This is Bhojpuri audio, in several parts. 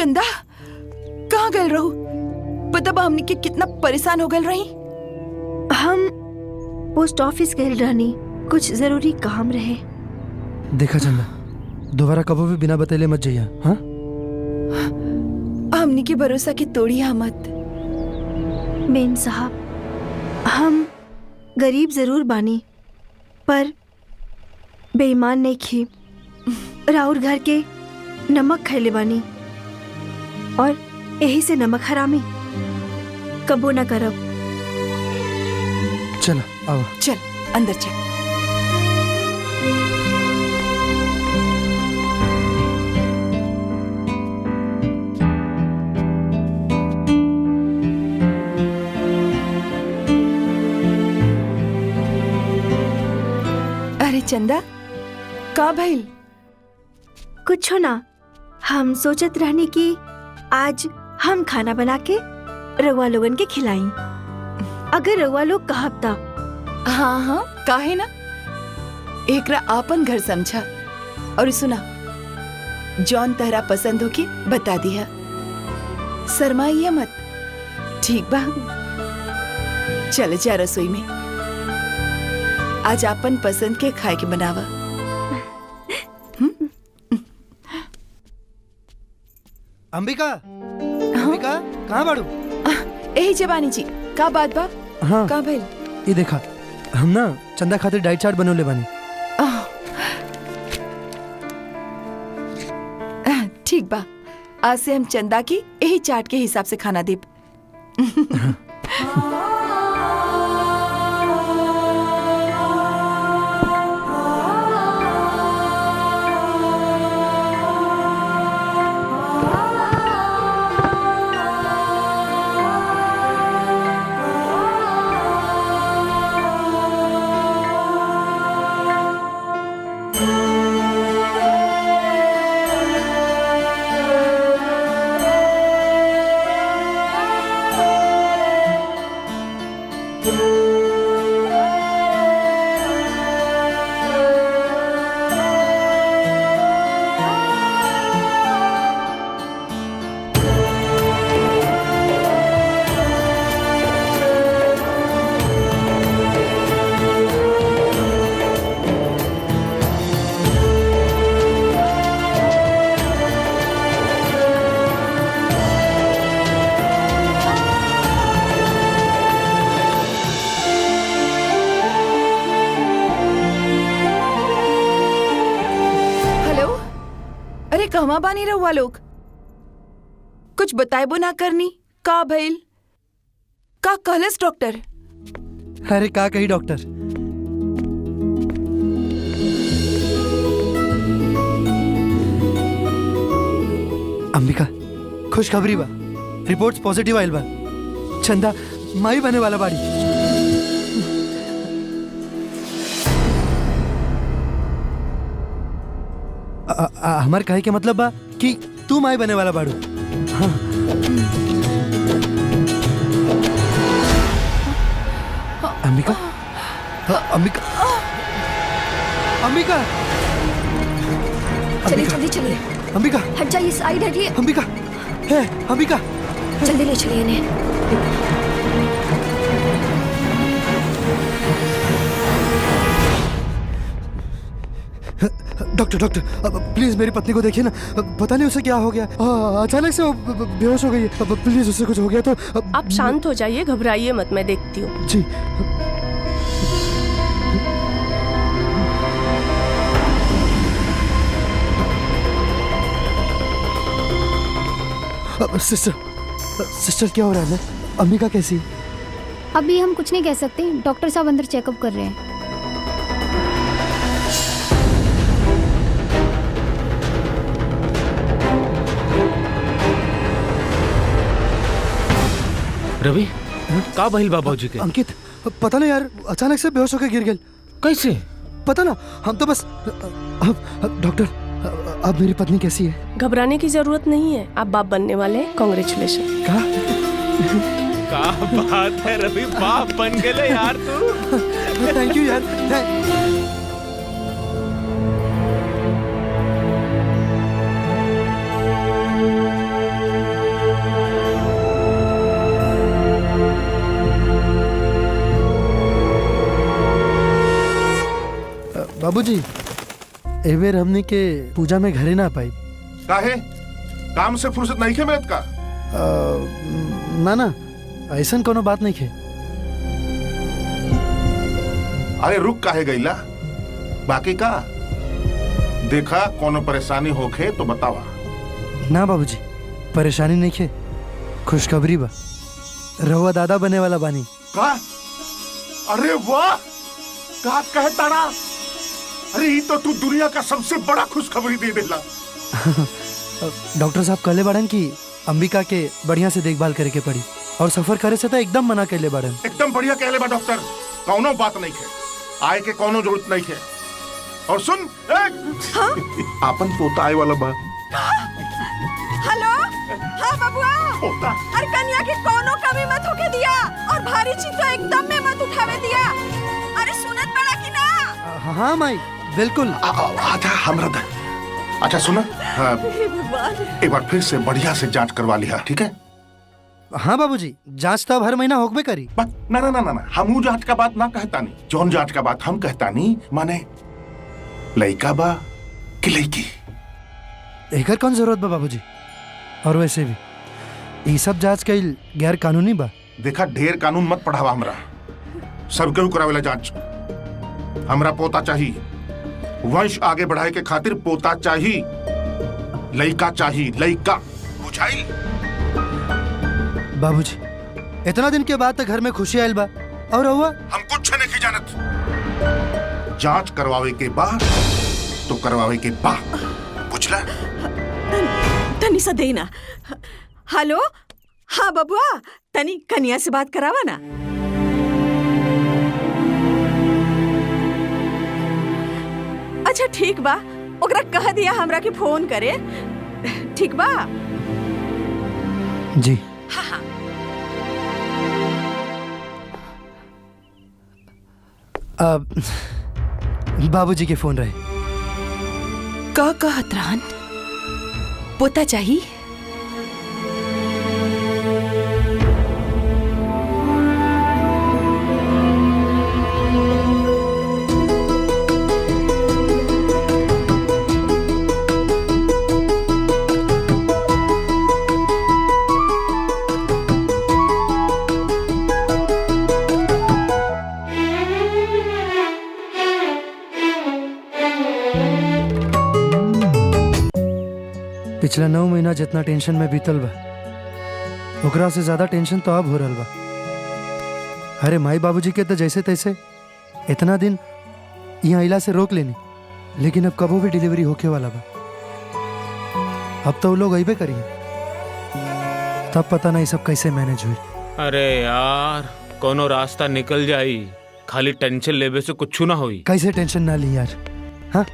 चंदा कहाँ गल रहू? पता बा हमनी के कितना परेशान हो गल रही। हम पोस्ट ऑफिस गए रहनी, कुछ जरूरी काम रहे। देखा चंदा, दोबारा कबो भी बिना बतैले मत जाइया। हाँ, हमनी के भरोसा के तोड़िया मत। मेन साहब, हम गरीब जरूर बानी पर बेईमान नहीं खी। राउर घर के नमक खैले बानी और यही से नमक हरामी कबो न करब। चलो आओ। चल अंदर चल। अरे चंदा, का भइल? कुछ ना, हम सोचत रहने की आज हम खाना बना के रउआ लोगन के खिलाई। अगर रउआ लोग कहब ता। हाँ हाँ, काहे ना। एकरा आपन घर समझा और सुना, जौन तहरा पसंद हो के बता दिया, शर्माइया मत, ठीक बा? चल जा रसोई में, आज आपन पसंद के खाए के बनावा। अंबिका, अंबिका कहाँ बाड़ू? यही जवानी जी, का बात बा? हाँ, का भइल? ये देखा, हम ना चंदा खातिर डाइट चार्ट बनवले बानी। ठीक बा, आज से हम चंदा की यही चार्ट के हिसाब से खाना देब। कहवा बानी रहुआ लोग? कुछ बताएबो ना करनी, का भइल? का कहलस डॉक्टर? अरे का कही डॉक्टर, अंबिका खुशखबरी बा, रिपोर्ट्स पॉजिटिव आइल बा। चंदा माई बने वाला बाड़ी। हमार कहे के मतलब बा कि तू माई बने वाला बाड़ू। हाँ। अंबिका, अंबिका, अंबिका, चलिए जल्दी चलिए। अंबिका हट जाइए, साइड हटिए। अंबिका, है अंबिका, जल्दी ले चलिए इन्हें। डॉक्टर डॉक्टर प्लीज मेरी पत्नी को देखिए ना, पता नहीं उसे क्या हो गया, अचानक से वो बेहोश हो गई है। प्लीज उसे कुछ हो गया तो आप शांत हो जाइए, घबराइए मत, मैं देखती हूँ। जी। सिस्टर, सिस्टर क्या हो रहा है? अंबिका कैसी है? अभी हम कुछ नहीं कह सकते, डॉक्टर साहब अंदर चेकअप कर रहे हैं। रवि, का भइल बाबूजी के? अंकित, पता नहीं यार, अचानक से बेहोश होकर गिर गए। कैसे? पता ना, हम तो बस। डॉक्टर, अब मेरी पत्नी कैसी है? घबराने की जरूरत नहीं है, आप बाप बनने वाले हैं। कांग्रेचुलेशन। का बात है रवि, बाप बन गए यार तू। थैंक यू यार। बाबूजी ए बेर हमनी के पूजा में घरे ना पाई। काहे? काम से फुर्सत नहीं खे मैत का? ना ना ऐसा कोनो बात नहीं खे। अरे रुक काहे गईला? बाकी का देखा कोनो परेशानी होखे तो बतावा। ना बाबूजी परेशानी नहीं खे, खुशखबरी बा, रहुआ दादा बने वाला बानी। का? अरे वाह, का कहताड़ा? अरे ये तो तू दुनिया का सबसे बड़ा खुशखबरी दे देला। डॉक्टर साहब कहले बाड़न कि अंबिका के बढ़िया से देखभाल करे के पड़ी और सफर करे से तो एकदम मना कहले बाड़न। एकदम बढ़िया कहले बा डॉक्टर, कौनो बात नहीं है, आए के कौनो जरूरत नहीं है। और सुन आपन पोता आए वाला बा। हेलो, हाँ बबुआ, पोता अरे कन्या की कोनो कमी मत होके दिया और भारी चीज तो एकदम में मत उठावे दिया। अरे सुनत बड़ा कि ना? हाँ माई बिल्कुल। आजा हमरा दे। अच्छा सुना, हाँ, एक बार फिर से बढ़िया से जांच करवा लिया, ठीक है? हाँ बाबूजी, जांच तो अब हर महीना होकबे करी। ना ना ना ना, हम जांच का बात ना कहता नहीं, जौन जांच का बात हम कहता नहीं, माने लड़का बा कि लड़की। एकर कौन जरूरत बा बाबूजी? और वैसे भी ये सब जांच कईल गैर कानूनी बा। देखा ढेर कानून मत पढ़ावा हमरा, सब केहू करावेला जांच। हमरा पोता चाहिए, वंश आगे बढ़ाए के खातिर पोता चाहिए, लड़का चाहिए, लड़का, बुझाइल? बाबूजी इतना दिन के बाद तक घर में खुशी आयल बा और हुआ हम कुछ नहीं जानत। जांच करवावे के बाद तो करवावे के बाद, बुझला? तनी सा देना। हेलो, हाँ बबुआ, तनी कन्या से बात करावा ना। अच्छा ठीक बा, ओकरा कह दिया हमरा के फोन करे, ठीक बा? जी। हाँ हाँ। बाबूजी के फोन रहे। का कहत रहन? पोता चाहिए? पिछला 9 महीना जितना टेंशन में बीतल बा, ओकरा से ज्यादा टेंशन तो अब हो रहल बा। अरे माई बाबूजी के तो जैसे तैसे इतना दिन यहाँ इला से रोक लेनी, लेकिन अब कबो भी डिलीवरी होके वाला बा। अब तो वो लोग अइबे करिए, तब पता नहीं सब कैसे मैनेज हुई। अरे यार कोनो रास्ता निकल जाई, खाली टेंशन लेवे से कुछ ना होई। कैसे टेंशन ना ली यार? हाँ,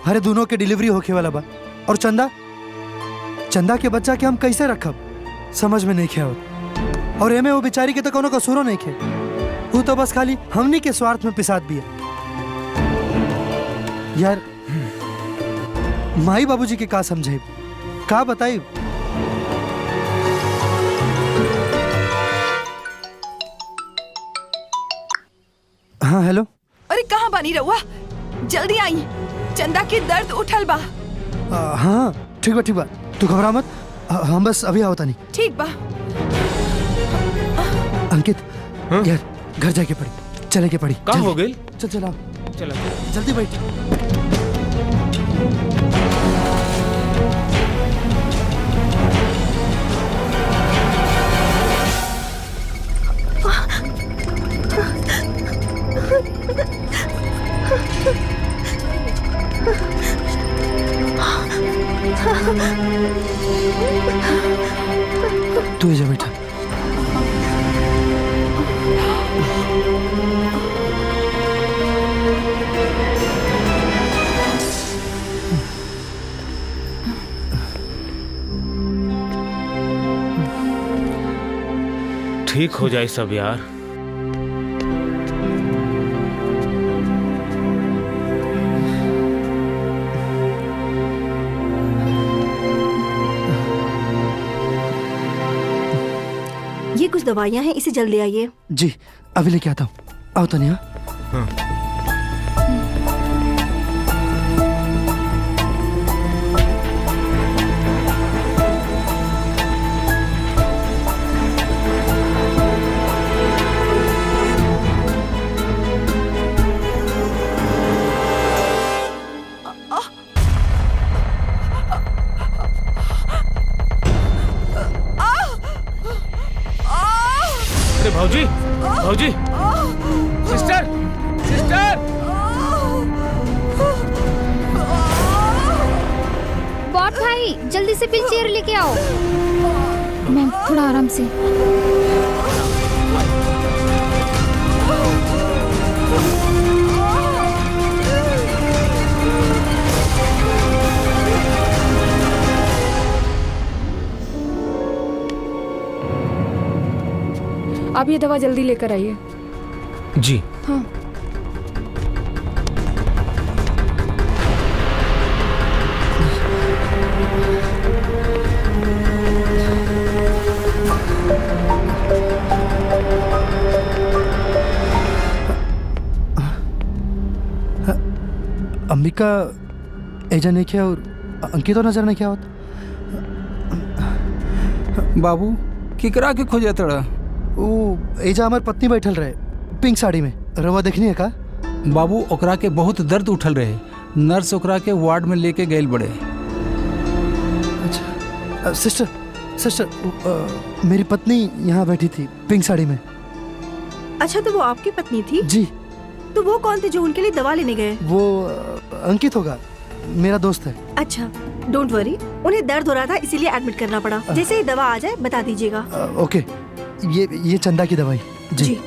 अरे दोनों के डिलीवरी होके वाला बा। और चंदा के बच्चा के हम कैसे रखब, समझ में नहीं खे आवत। और एमे वो बेचारी के तो कोनो कसूरो नहीं खे, वो तो बस खाली हमनी के स्वार्थ में पिसात भी है यार। माई बाबूजी के का समझे, का बताई? हाँ हेलो। अरे कहाँ बानी रहुआ? जल्दी आई, चंदा के दर्द उठल बा। हाँ ठीक बा, तू घबरा मत, हम बस अभी आवता नहीं। ठीक बा। अंकित यार घर जाके पड़ी, चले के पड़ी। का हो गई? चल आओ, चलो जल्दी बैठ। तू जा बेटा। ठीक हो जाए सब यार। ये कुछ दवाइयाँ हैं, इसे जल्दी आइए। जी अभी लेके आता हूँ, आओ तनिया। हाँ। भाई जल्दी से व्हील चेयर लेके आओ। मैम थोड़ा आराम से। आप ये दवा जल्दी लेकर आइए। जी। हाँ। अंबिका एजा नहीं किया और अंकितो नजर नहीं किया होता। बाबू किकरा के खोजे तड़ा? वो एजा हमार पत्नी बैठल रहे पिंक साड़ी में, रवा देखनी है का? बाबू ओकरा के बहुत दर्द उठल रहे, नर्स ओकरा के वार्ड में लेके गए बड़े। अच्छा सिस्टर मेरी पत्नी यहाँ बैठी थी पिंक साड़ी में। अच्छा तो वो आपकी पत्नी थी? जी। तो वो कौन थे जो उनके लिए दवा लेने गए? वो अंकित होगा, मेरा दोस्त है। अच्छा डोंट वरी, उन्हें दर्द हो रहा था इसीलिए एडमिट करना पड़ा। जैसे ही दवा आ जाए बता दीजिएगा। ओके, ये चंदा की दवाई। जी।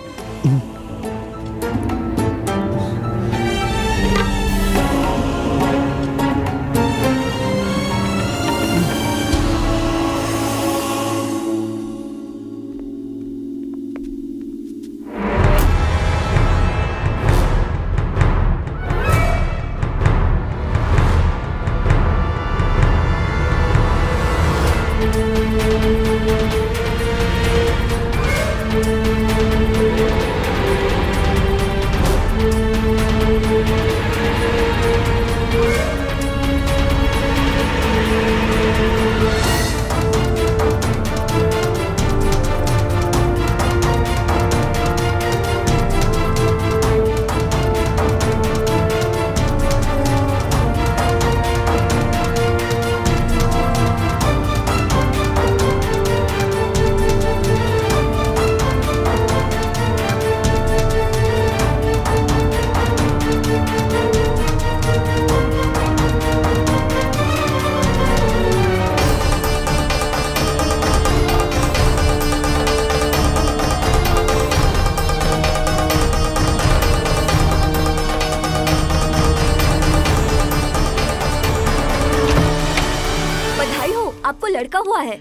आपको लड़का हुआ है।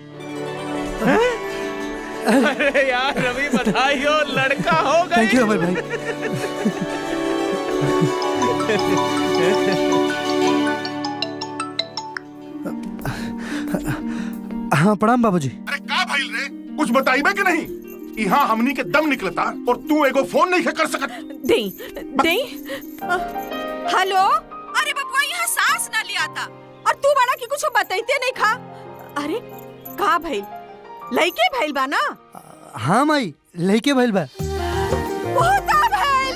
अरे यार रवि बधाई हो, लड़का हो गया। थैंक यू अमर भाई। हाँ प्रणाम बाबूजी। अरे का भाई रे, कुछ बताइबे कि नहीं? यहाँ हमनी के दम निकलता और तू एगो फोन नहीं कर सकत। दे हेलो। अरे बबुआ यहाँ सांस ना लिया था और तू बड़ा की कुछ बताइते नहीं खा। अरे का भाई लइके भइल बा ना? हाँ माई लइके भइल बा। होता भाई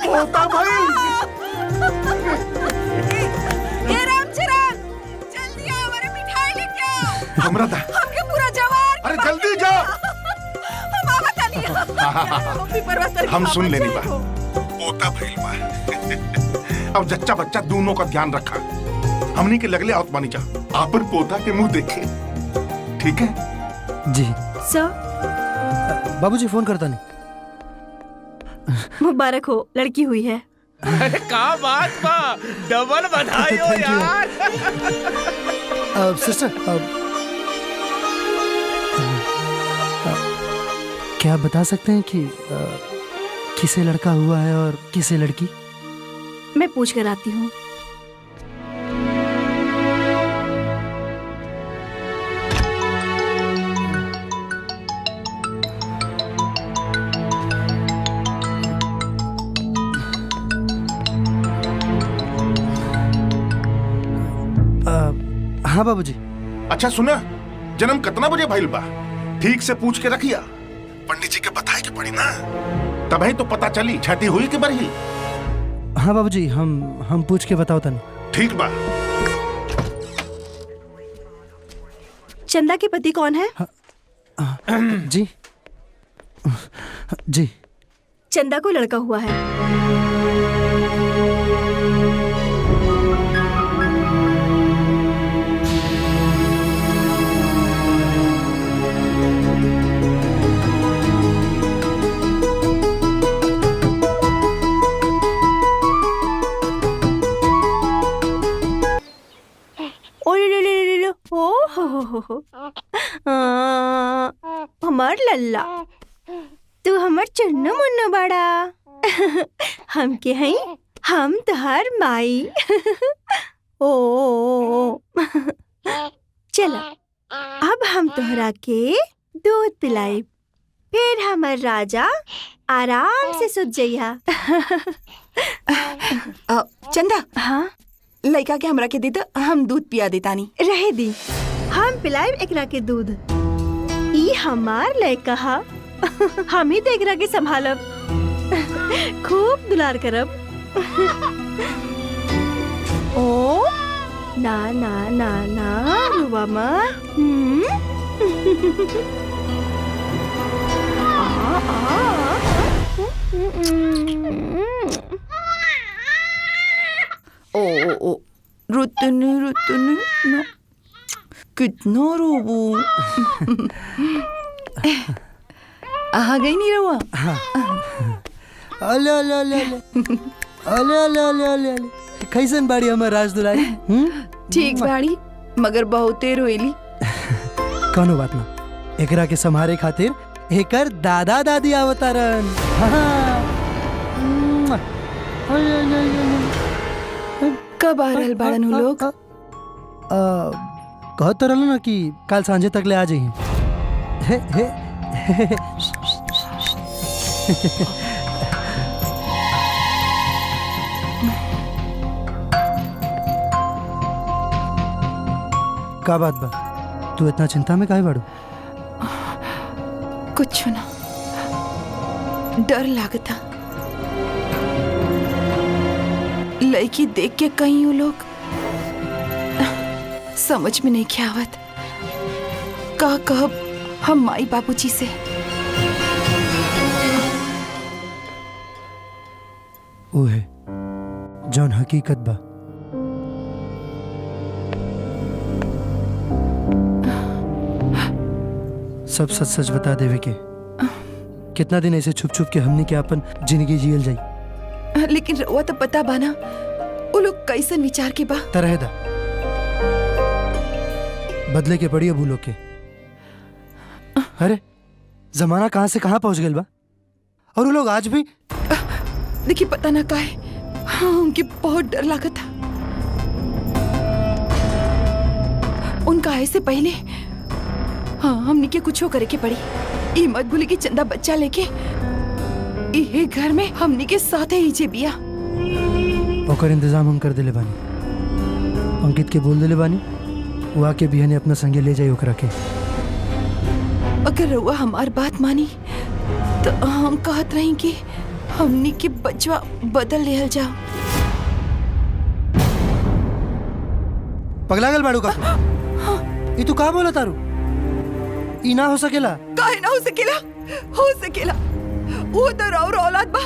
ए रामचरण जल्दी आ, हमारे मिठाई लेके आओ। हमरा दा हमके पूरा जवान। अरे जल्दी जा। हम आवत आनी। हम सुन लेनी बा, पोता भइल बा। अब जच्चा बच्चा दोनों का ध्यान रखा। हमनी के लगले आवत बानी जा, आपन पोता के मुंह देखे। ठीक है जी सर। बाबूजी फोन करता नहीं। मुबारक हो, लड़की हुई है। अरे का बात बा, डबल बधाई हो यार। सिस्टर क्या आप बता सकते हैं कि किसे लड़का हुआ है और किसे लड़की? मैं पूछ कर आती हूँ। हाँ बाबूजी। अच्छा सुना, जन्म कितना बजे भइल बा ठीक से पूछ के रखिया। पंडित जी के बताए के पड़ी ना, तभी तो पता चली छठी हुई कि बरही। हाँ बाबूजी, हम पूछ के बताओ तनी। ठीक बा। चंदा के पति कौन है? जी जी चंदा को लड़का हुआ है। हो हमार लल्ला, तू हमार चुन्नू मुन्नू बड़ा। हम के हई, हम तोहार माई। ओ चला, अब हम तोहरा के दूध पिलाई, फिर हमार राजा आराम से सुत जइहा। चंदा, हाँ लड़का के हमरा के दे दो, हम दूध पिया देतानी। रहे दी, हम पिलाइब एकरा के दूध। ई हमार लड़का हा, हम ही तो एकरा के संभालब, खूब दुलार करब। ओ ना ना ना ना रुआ मत। ओ रुतनु रुतनु ना, कितना रोबू। आ गई नहीं रहुआ। अले अले अले अले अले अले अले अले अले कैसन बाड़ी हमार राज दुलारी? ठीक बाड़ी, मगर बहुते रोइली। कौनो बात ना, एकरा के संभारे खातिर एकर दादा दादी आवतारन। कब आ रहल बाड़न उ लोग? कहत रहल ना कि काल सांझे तक ले आ जाइए। का बात बा, तू इतना चिंता में काहे बाड़ू? कुछ ना, डर लागता। लड़की देख के कहीं वो लोग समझ में नहीं आवत। का कहब हम माई बाबूजी से? वो है जौन हकीकत बा। सब सच सच बता देवे के। कितना दिन ऐसे छुप छुप के हमने के अपन जिंदगी जियल जाई। लेकिन रउआ तो पता बाना वो लोग कैसन विचार के बा। तरह दा बदले के पड़ी अब लोग के। अरे जमाना कहां से कहां पहुंच गया बा, और वो लोग आज भी। देखिए पता ना काहे, हाँ, उनके बहुत डर लगा था। उनका आए से पहले हाँ हमने के कुछ करे के पड़ी। ये मत भूली कि चंदा बच्चा लेके ये घर में हमने के साथ ही जे बिया। ओकर इंतजाम हम कर दिले बानी। अंकित के बोल दिले बानी, वो आके बिया ने अपना संगे ले जाई ओकरा के। अगर रउआ हमार बात मानी तो हम कहत रही कि हमनी के बचवा बदल लेहल जाओ। पगला गल बाड़ू का? ये तू का बोला तारू? ई ना हो सकेला। काहे ना हो सकेला? हो सकेला। वो तो राउर औलाद बा,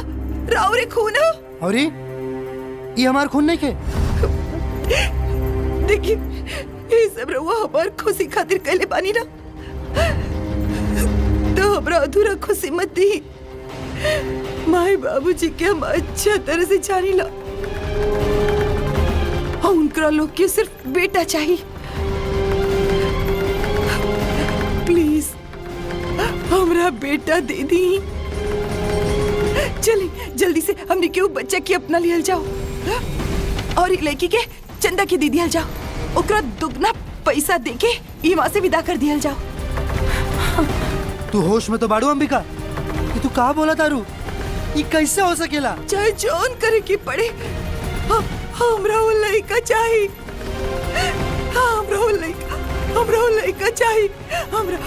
राउर खून है। और ये हमार खून नहीं के। देखिए ये सब रउआ हमार खुशी खातिर कहले बानी ना, तो हमरा अधूरा खुशी मत दी। माई बाबूजी के हम अच्छा तरह से जानी ला। उनका लोग के सिर्फ बेटा चाहिए। प्लीज हमरा बेटा दे दी। चलिए जल्दी से हमने क्यों बच्चा के अपना लियल जाओ, और लड़की के चंदा के दे दिया जाओ। ओकरा दुगना पैसा देके यहाँ से विदा कर दिया जाओ। तू होश में तो बाड़ू अंबिका? ये तू कहा बोला तारू? ये कैसे हो सकेला? चाहे जौन करे की पड़े, हमरा वो लड़का चाहिए। हमरा वो लड़का चाहिए। हमरा